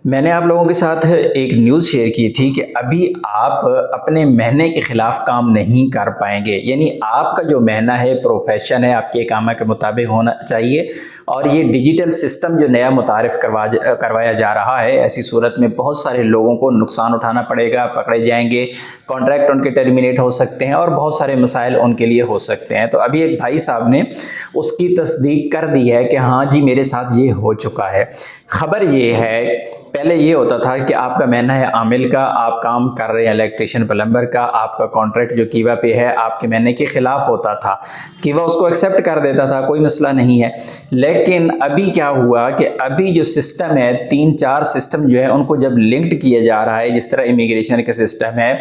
میں نے آپ لوگوں کے ساتھ ایک نیوز شیئر کی تھی کہ ابھی آپ اپنے مہنے کے خلاف کام نہیں کر پائیں گے، یعنی آپ کا جو مہنہ ہے، پروفیشن ہے، آپ کے اقامہ کے مطابق ہونا چاہیے۔ اور یہ ڈیجیٹل سسٹم جو نیا متعارف کروایا جا رہا ہے، ایسی صورت میں بہت سارے لوگوں کو نقصان اٹھانا پڑے گا، پکڑے جائیں گے، کانٹریکٹ ان کے ٹرمینیٹ ہو سکتے ہیں اور بہت سارے مسائل ان کے لیے ہو سکتے ہیں۔ تو ابھی ایک بھائی صاحب نے اس کی تصدیق کر دی ہے کہ ہاں جی میرے ساتھ یہ ہو چکا ہے۔ خبر یہ ہے، پہلے یہ ہوتا تھا کہ آپ کا مہنہ ہے عامل کا، آپ کام کر رہے ہیں الیکٹریشین پلمبر کا، آپ کا کانٹریکٹ جو کیوا پہ ہے آپ کے مہینے کے خلاف ہوتا تھا، کیوا اس کو ایکسیپٹ کر دیتا تھا، کوئی مسئلہ نہیں ہے۔ لیکن ابھی کیا ہوا کہ ابھی جو سسٹم ہے، 3-4 سسٹم جو ہے ان کو جب لنکڈ کیا جا رہا ہے، جس طرح امیگریشن کا سسٹم ہے،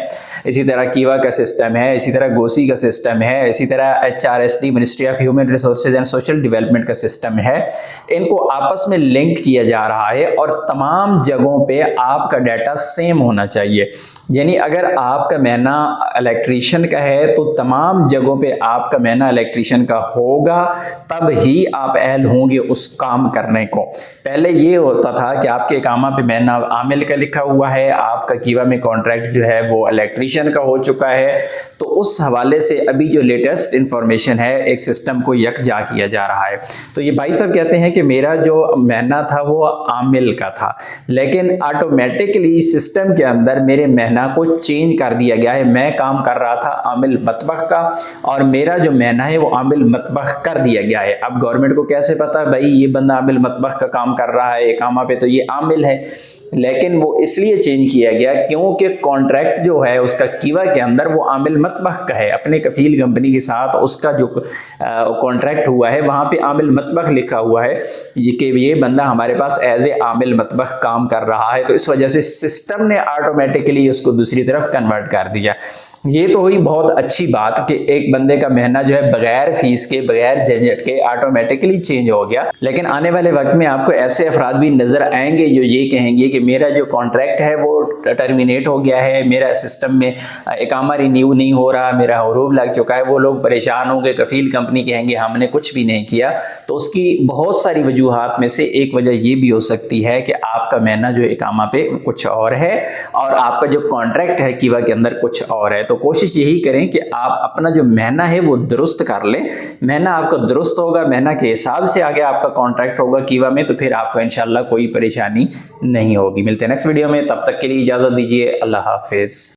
اسی طرح کیوا کا سسٹم ہے، اسی طرح گوسی کا سسٹم ہے، اسی طرح HRSD ministry of human resources and social development کا سسٹم ہے، ان کو آپس میں لنک کیا جا رہا ہے اور تمام جگہوں پہ آپ کا ڈیٹا سیم ہونا چاہیے۔ یعنی اگر آپ کا مہینہ الیکٹریشین کا ہے تو تمام جگہوں پہ آپ کا مہینہ الیکٹریشین کا ہوگا، تب ہی آپ اہل ہوں گے اس کام کرنے کو۔ پہلے یہ ہوتا تھا کہ آپ کے اقامہ پہ مہینہ عامل کا لکھا ہوا ہے، آپ کا کیوا میں کانٹریکٹ جو ہے وہ الیکٹریشین کا ہو چکا ہے، تو اس حوالے سے ابھی جو لیٹسٹ انفارمیشن ہے، ایک سسٹم کو یکجا کیا جا رہا ہے۔ تو یہ بھائی صاحب کہتے ہیں کہ میرا جو مہینہ تھا وہ عامل کا تھا، لیکن آٹومیٹکلی سسٹم کے اندر میرے مہینہ کو چینج کر دیا گیا ہے۔ میں کام کر رہا تھا عامل مطبخ کا اور میرا جو مہینہ ہے وہ عامل مطبخ کر دیا گیا ہے۔ اب گورنمنٹ کو کیسے پتا بھائی یہ بندہ عامل مطبخ کا کام کر رہا ہے، اقامہ پہ تو یہ عامل ہے، لیکن وہ اس لیے چینج کیا گیا کیونکہ کانٹریکٹ جو ہے اس کا کیوا کے اندر وہ عامل مطبخ کا ہے۔ اپنے کفیل کمپنی کے ساتھ اس کا جو کانٹریکٹ ہوا ہے وہاں پہ عامل مطبخ لکھا ہوا ہے کہ یہ بندہ ہمارے پاس ایز اے عامل مطبخ کام کر رہا ہے، تو اس وجہ سے سسٹم نے آٹومیٹکلی اس کو دوسری طرف کنورٹ کر دیا۔ یہ تو ہوئی بہت اچھی بات کہ ایک بندے کا مہینہ جو ہے بغیر فیس کے، بغیر جھنجھٹ کے آٹومیٹکلی چینج ہو گیا۔ لیکن آنے والے وقت میں آپ کو ایسے افراد بھی نظر آئیں گے جو یہ کہیں گے کہ میرا جو کانٹریکٹ ہے وہ ٹرمینیٹ ہو گیا ہے، میرا سسٹم میں اقامہ رینیو نہیں ہو رہا، میرا حروب لگ چکا ہے۔ وہ لوگ پریشان ہوں گے، کفیل کمپنی کہیں گے ہم نے کچھ بھی نہیں کیا۔ تو اس کی بہت ساری وجوہات میں سے ایک وجہ یہ بھی ہو سکتی ہے کہ آپ کا مہینہ جو اقامہ پہ کچھ اور ہے اور آپ کا جو کانٹریکٹ ہے کیوا کے اندر کچھ اور ہے۔ تو کوشش یہی کریں کہ آپ اپنا جو مہینہ ہے وہ درست کر لیں۔ مہینہ آپ کا درست ہوگا، مہینہ کے حساب سے آگے آپ کا کانٹریکٹ ہوگا کیوا میں، تو پھر آپ کو انشاءاللہ کوئی پریشانی نہیں ہوگی۔ ملتے ہیں نیکسٹ ویڈیو میں، تب تک کے لیے اجازت دیجیے، اللہ حافظ۔